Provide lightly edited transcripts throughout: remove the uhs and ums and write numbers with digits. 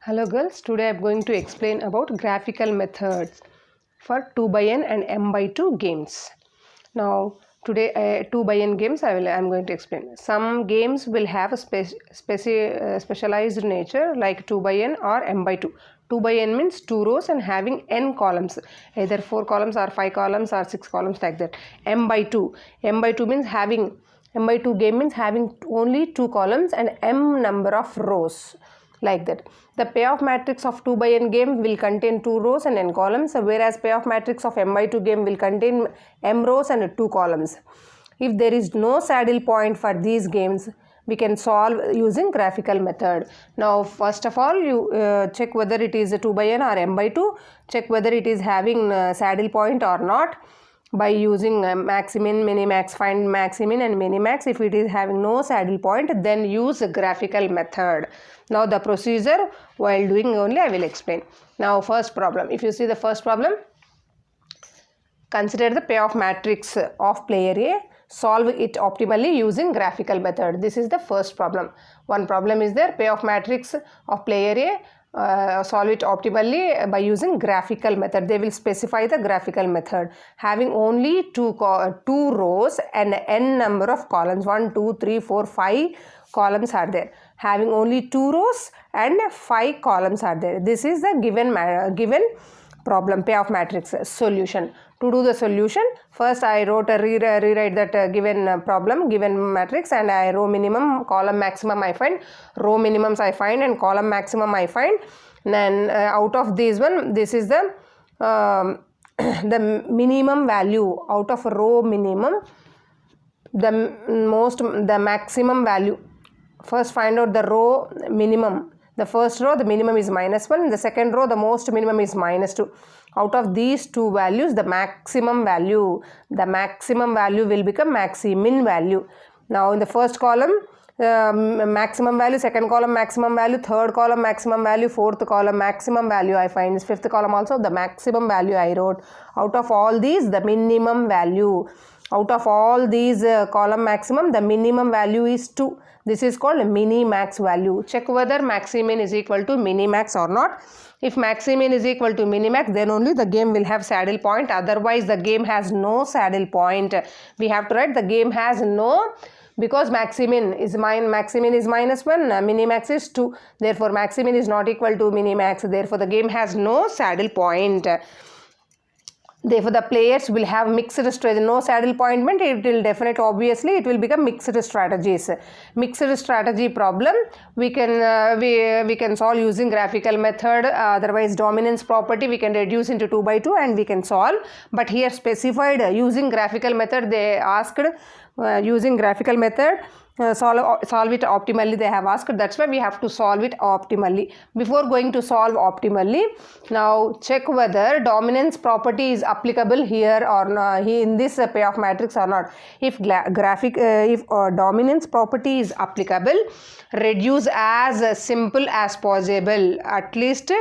Hello girls, today I am going to explain about graphical methods for 2 by n and m by 2 games. Now today 2 by n games I am going to explain. Some games will have a specialized nature like 2 by n or m by 2. 2 by n means 2 rows and having n columns, either 4 columns or 5 columns or 6 columns like that. M by 2 means having m by 2 game means having only 2 columns and m number of rows. Like that. The payoff matrix of 2 by n game will contain 2 rows and n columns, whereas payoff matrix of m by 2 game will contain m rows and 2 columns. If there is no saddle point for these games, we can solve using graphical method. Now first of all, you check whether it is a 2 by n or m by 2. Check whether it is having saddle point or not by using maximin, minimax, find maximin and minimax. If it is having no saddle point, then use a graphical method. Now the procedure while doing only I will explain. Now first problem, if you see the first problem, consider the payoff matrix of player A, solve it optimally using graphical method. This is the first problem. One problem is there, payoff matrix of player A, solve it optimally by using graphical method. They will specify the graphical method having only two rows and n number of columns. 1 2 3 4 5 columns are there, having only 2 rows and 5 columns are there. This is the given problem, payoff matrix solution. To do the solution, first I wrote a rewrite that given problem, given matrix, and I row minimum, column maximum I find, row minimums I find and column maximum I find. Then out of these one, this is the the minimum value out of row minimum, the maximum value. First find out the row minimum. The first row the minimum is -1, the second row the most minimum is -2. Out of these two values, the maximum value will become maximin value. Now in the first column maximum value, second column maximum value, third column maximum value, fourth column maximum value I find, fifth column also the maximum value I wrote. Out of all these the minimum value, out of all these column maximum, the minimum value is 2. This is called minimax value. Check whether maximin is equal to minimax or not. If maximin is equal to minimax, then only the game will have saddle point. Otherwise the game has no saddle point. We have to write the game has no, because maximin is -1, minimax is 2. Therefore maximin is not equal to minimax. Therefore the game has no saddle point. Therefore the players will have mixed strategy. No saddle point meant it will definitely, obviously it will become mixed strategies. Mixed strategy problem we can solve using graphical method. Otherwise dominance property we can reduce into 2 by 2 and we can solve. But here specified using graphical method, they asked using graphical method solve it optimally, they have asked. That's why we have to solve it optimally. Before going to solve optimally, now check whether dominance property is applicable here or not, in this payoff matrix or not. If dominance property is applicable, reduce as simple as possible, at least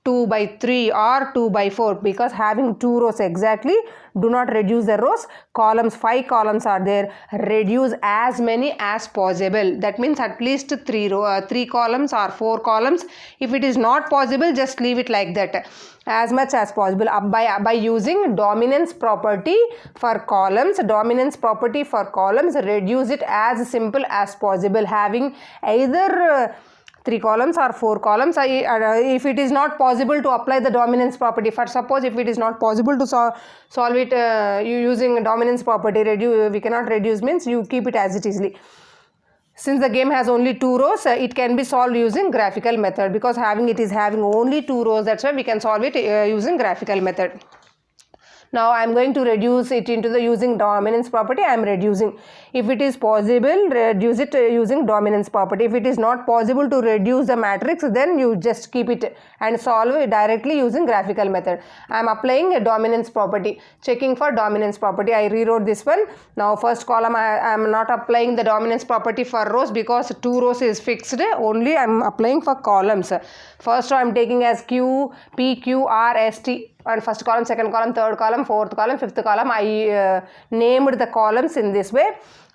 2 by 3 or 2 by 4, because having 2 rows exactly, do not reduce the rows. Columns, 5 columns are there, reduce as many as possible. That means at least 3 columns or 4 columns. If it is not possible, just leave it like that, as much as possible by using dominance property for columns. Dominance property for columns, reduce it as simple as possible, having either 3 columns or 4 columns. If it is not possible to apply the dominance property, for suppose if it is not possible to solve it using dominance property, we cannot reduce means you keep it as it is. Since the game has only 2 rows, it can be solved using graphical method, because it is having only 2 rows. That's why we can solve it using graphical method. Now I am going to reduce it into the using dominance property. I am reducing. If it is possible, reduce it using dominance property. If it is not possible to reduce the matrix, then you just keep it and solve it directly using graphical method. I am applying a dominance property, checking for dominance property. I rewrote this one. Now first column I am not applying the dominance property for rows, because 2 rows is fixed. Only I am applying for columns. First row I am taking as Q, P, Q, R, S, T. and first column, second column, third column, fourth column, fifth column. I named the columns in this way.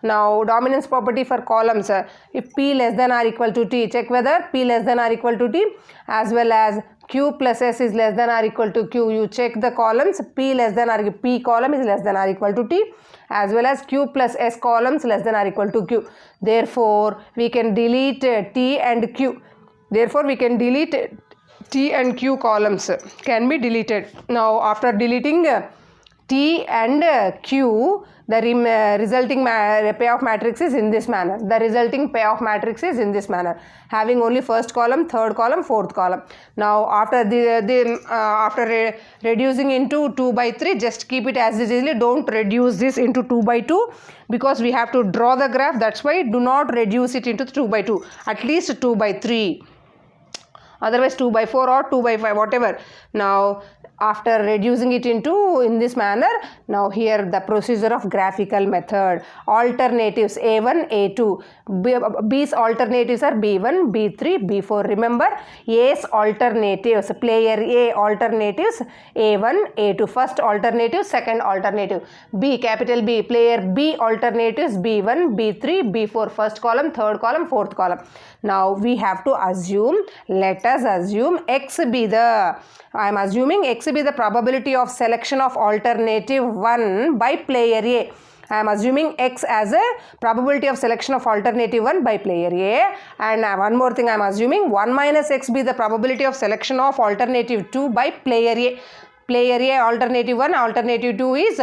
Now dominance property for columns, if P less than or equal to T, check whether P less than or equal to T as well as Q plus S is less than or equal to Q. You check the columns, P less than or P column is less than or equal to T as well as Q plus S columns less than or equal to Q. Therefore, we can delete T and Q. Therefore, we can delete T and Q columns can be deleted. Now, after deleting T and Q, the resulting payoff matrix is in this manner. The resulting payoff matrix is in this manner, having only first column, third column, fourth column. Now, after reducing into 2 by 3, just keep it as it is. Don't reduce this into 2 by 2 because we have to draw the graph. That's why do not reduce it into 2 by 2. At least 2 by 3. Otherwise 2 by 4 or 2 by 5, whatever. Now, after reducing it into in this manner, now here the procedure of graphical method. Alternatives A1, A2. B's alternatives are B1, B3, B4. Remember, A's alternatives, player A alternatives A1, A2. First alternative, second alternative. B, capital B, player B alternatives B1, B3, B4. First column, third column, fourth column. Now we have to assume, let us assume X be the, I am assuming X be the probability of selection of alternative 1 by player A. I am assuming X as a probability of selection of alternative 1 by player A, and one more thing, I am assuming 1 minus X be the probability of selection of alternative 2 by player A. Player A alternative 1, alternative 2 is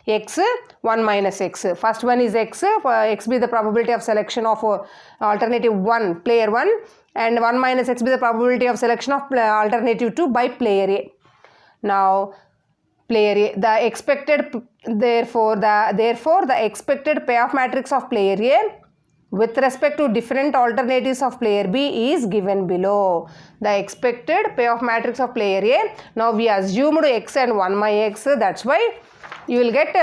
X, 1 minus X. First one is X, X be the probability of selection of alternative 1, player 1, and 1 minus X be the probability of selection of alternative 2 by player A. Now, player A, the expected, therefore the expected payoff matrix of player A with respect to different alternatives of player B is given below. The expected payoff matrix of player A. Now we assumed X and 1 by X. That's why you will get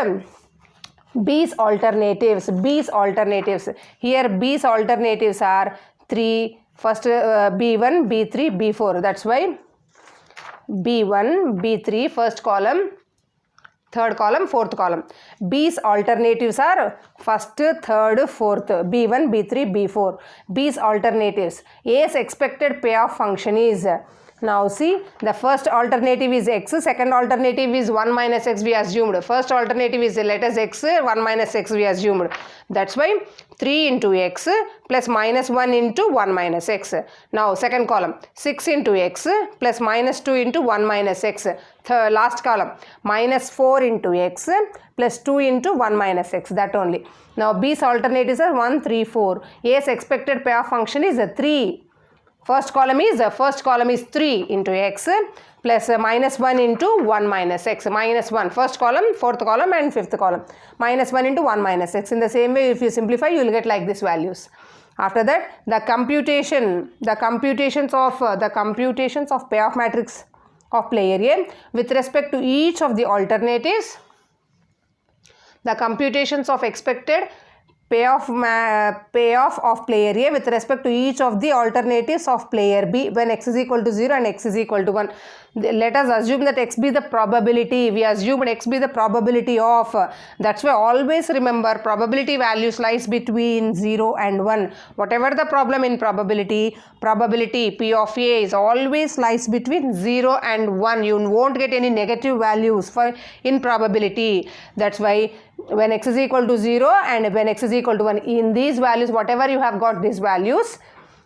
B's alternatives. B's alternatives. Here B's alternatives are 3. First B1, B3, B4. That's why B1, B3, first column, third column, fourth column. B's alternatives are first, third, fourth. B1, B3, B4. B's alternatives. A's expected payoff function is, now see, the first alternative is X, second alternative is 1 minus X we assumed. First alternative is, let us X, 1 minus X we assumed. That's why 3 into X plus minus 1 into 1 minus X. Now second column, 6 into X plus minus 2 into 1 minus X. Third, last column, minus 4 into X plus 2 into 1 minus X, that only. Now B's alternatives are 1, 3, 4. A's expected payoff function is 3. First column is 3 into X plus minus 1 into 1 minus X. Minus 1, first column, fourth column and fifth column. Minus 1 into 1 minus X. In the same way, if you simplify, you will get like this values. After that, the computations of payoff matrix of player A with respect to each of the alternatives. The computations of expected payoff of player A with respect to each of the alternatives of player B when X is equal to 0 and X is equal to 1. Let us assume that X be the probability. We assumed X be the probability of. That's why always remember probability values lies between 0 and 1. Whatever the problem in probability P of A is always lies between 0 and 1. You won't get any negative values in probability. That's why when X is equal to 0 and when X is equal to 1, in these values, whatever you have got these values,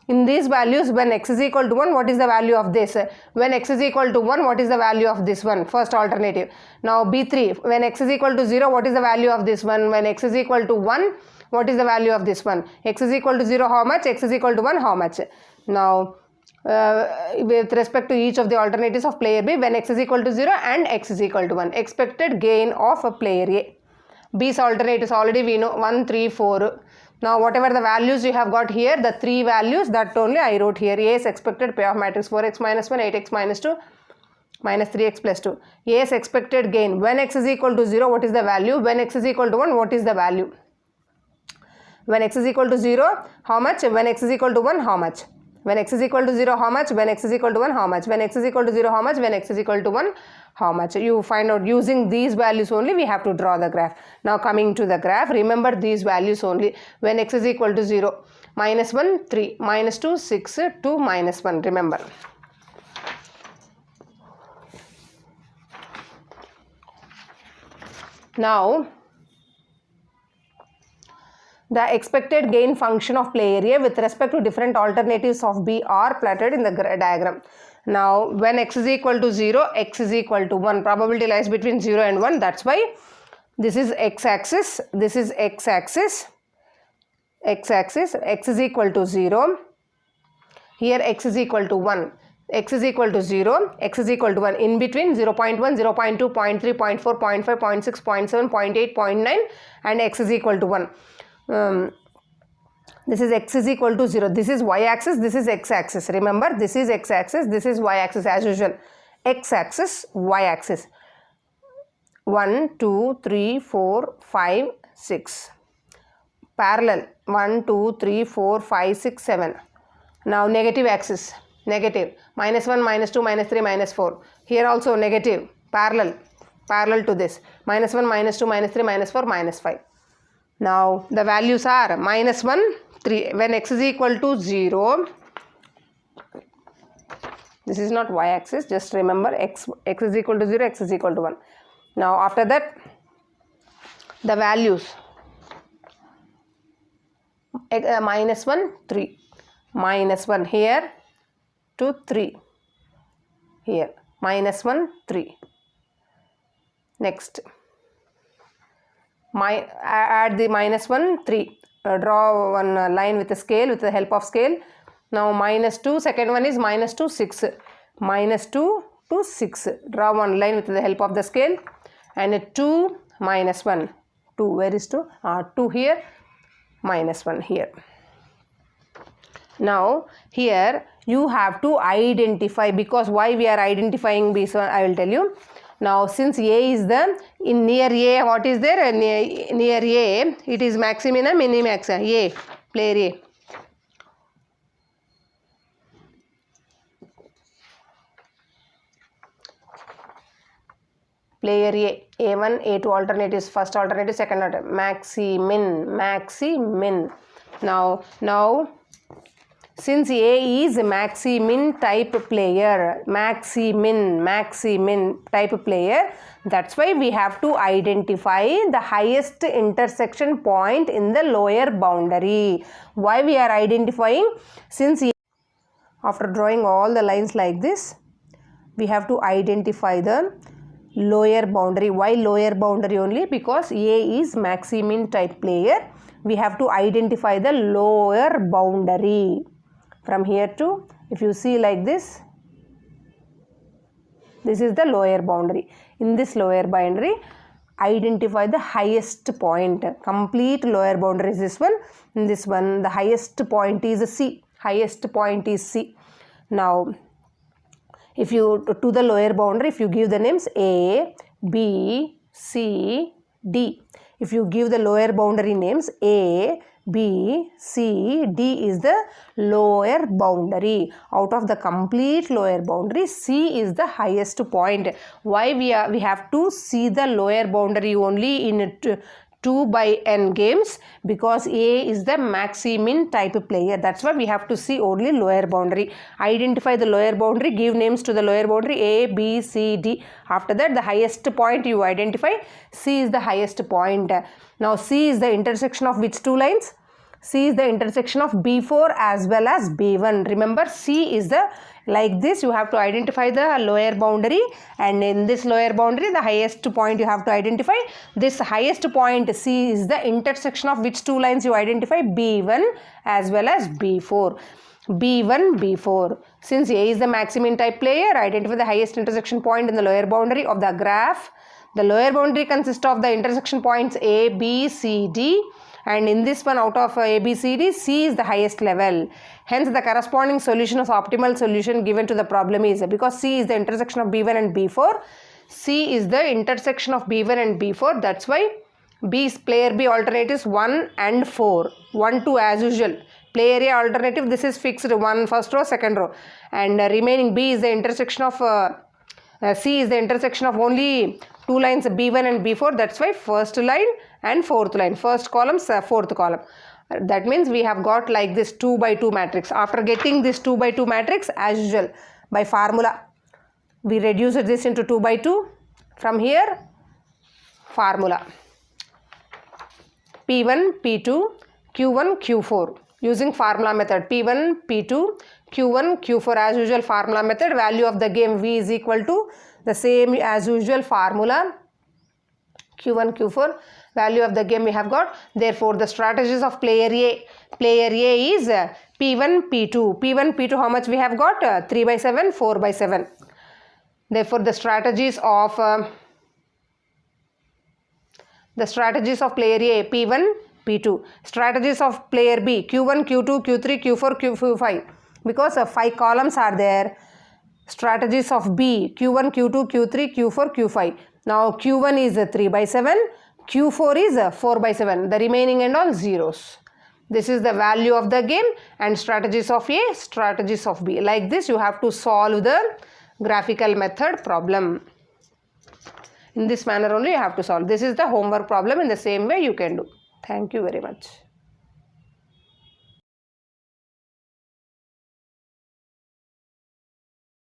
in these values, when X is equal to 1, what is the value of this? When X is equal to 1, what is the value of this one? First alternative. Now B3, when X is equal to 0, what is the value of this one? When X is equal to 1, what is the value of this one? X is equal to 0, how much? X is equal to 1, how much? Now, with respect to each of the alternatives of player B, when X is equal to 0 and X is equal to 1, expected gain of a player A. B's alternatives already we know 1, 3, 4. Now whatever the values you have got here, the 3 values that only I wrote here. A's expected payoff matrix 4x minus 1, 8x minus 2, minus 3x plus 2. A's expected gain when X is equal to 0, what is the value? When X is equal to 1, what is the value? When X is equal to 0, how much? When X is equal to 1, how much? When x is equal to 0, how much? When x is equal to 1, how much? When x is equal to 0, how much? When x is equal to 1, how much? You find out using these values only we have to draw the graph. Now coming to the graph, remember these values only. When x is equal to 0, minus 1, 3, minus 2, 6, 2, minus 1, remember. Now, the expected gain function of play area with respect to different alternatives of B are plotted in the diagram. Now, when x is equal to 0, x is equal to 1. Probability lies between 0 and 1. That's why this is x-axis, this is x-axis, x-axis, x is equal to 0. Here x is equal to 1. X is equal to 0, x is equal to 1. In between 0 0.1, 0 0.2, 0.3, 0.4, 0.5, 0.6, 0.7, 0.8, 0.9 and x is equal to 1. This is x is equal to 0. This is y-axis, this is x-axis. Remember, this is x-axis, this is y-axis as usual. X-axis, y-axis. 1, 2, 3, 4, 5, 6. Parallel. 1, 2, 3, 4, 5, 6, 7. Now negative axis. Negative. Minus 1, minus 2, minus 3, minus 4. Here also negative. Parallel to this. Minus 1, minus 2, minus 3, minus 4, minus 5. Now the values are minus 1, 3. When x is equal to 0, this is not y-axis, just remember x is equal to 0, x is equal to 1. Now after that, the values minus 1, 3. Minus 1 here to 3. Here minus 1, 3. Next. Add the minus 1, 3. Draw one line with a scale, with the help of scale. Now minus 2, second one is minus 2, 6. Minus 2 to 6. Draw one line with the help of the scale. And 2, minus 1. 2, where is 2? 2 here, minus 1 here. Now here you have to identify, because why we are identifying this one I will tell you. Now since A is the, in near A what is there? Near A it is maximina, minimax. A, player A. Player A, A1, A2 alternatives, first alternative, second alternative, maxi-min. Now since A is maxi-min type player, maxi-min type player, that's why we have to identify the highest intersection point in the lower boundary. Why we are identifying? Since after drawing all the lines like this, we have to identify the lower boundary. Why lower boundary only? Because A is maxi-min type player. We have to identify the lower boundary. From here to, if you see like this, this is the lower boundary. In this lower boundary, identify the highest point. Complete lower boundary is this one. In this one, the highest point is C. Highest point is C. Now, if you, to the lower boundary, if you give the names A, B, C, D. If you give the lower boundary names A, B, C, D is the lower boundary. Out of the complete lower boundary, C is the highest point. Why we have to see the lower boundary only in 2 by n games? Because A is the maxi-min type player. That's why we have to see only lower boundary. Identify the lower boundary, give names to the lower boundary A, B, C, D. After that, the highest point you identify. C is the highest point. Now C is the intersection of which two lines? C is the intersection of B4 as well as B1. Remember, C is the, like this you have to identify the lower boundary, and in this lower boundary the highest point you have to identify. This highest point C is the intersection of which two lines you identify? B1 as well as B4. B1, B4. Since A is the maxi-min type player, identify the highest intersection point in the lower boundary of the graph. The lower boundary consists of the intersection points A, B, C, D. And in this one, out of A, B, C, D, C is the highest level. Hence, the corresponding solution of optimal solution given to the problem is, because C is the intersection of B1 and B4, C is the intersection of B1 and B4. That's why B is player B alternatives 1 and 4. 1, 2 as usual. play area alternative, this is fixed, one first row, second row, and remaining B is the intersection of C is the intersection of only two lines B1 and B4. That's why first line and fourth line, first column, fourth column. That means we have got like this 2 by 2 matrix. After getting this 2 by 2 matrix, as usual, by formula, we reduced this into 2 by 2. From here, formula P1, P2, Q1, Q4. Using formula method P1, P2, Q1, Q4 as usual formula method. Value of the game V is equal to the same as usual formula Q1, Q4. Value of the game we have got. Therefore, the strategies of player A. Player A is P1, P2. P1, P2 how much we have got? 3 by 7, 4 by 7. Therefore, the strategies of player A, P1, P2. Strategies of player B, Q1, Q2, Q3, Q4, Q5. Because 5 columns are there. Strategies of B, Q1, Q2, Q3, Q4, Q5. Now Q1 is 3 by 7, Q4 is 4 by 7. The remaining and all zeros. This is the value of the game and strategies of A, strategies of B. Like this you have to solve the graphical method problem. In this manner only you have to solve. This is the homework problem. In the same way you can do. Thank you very much.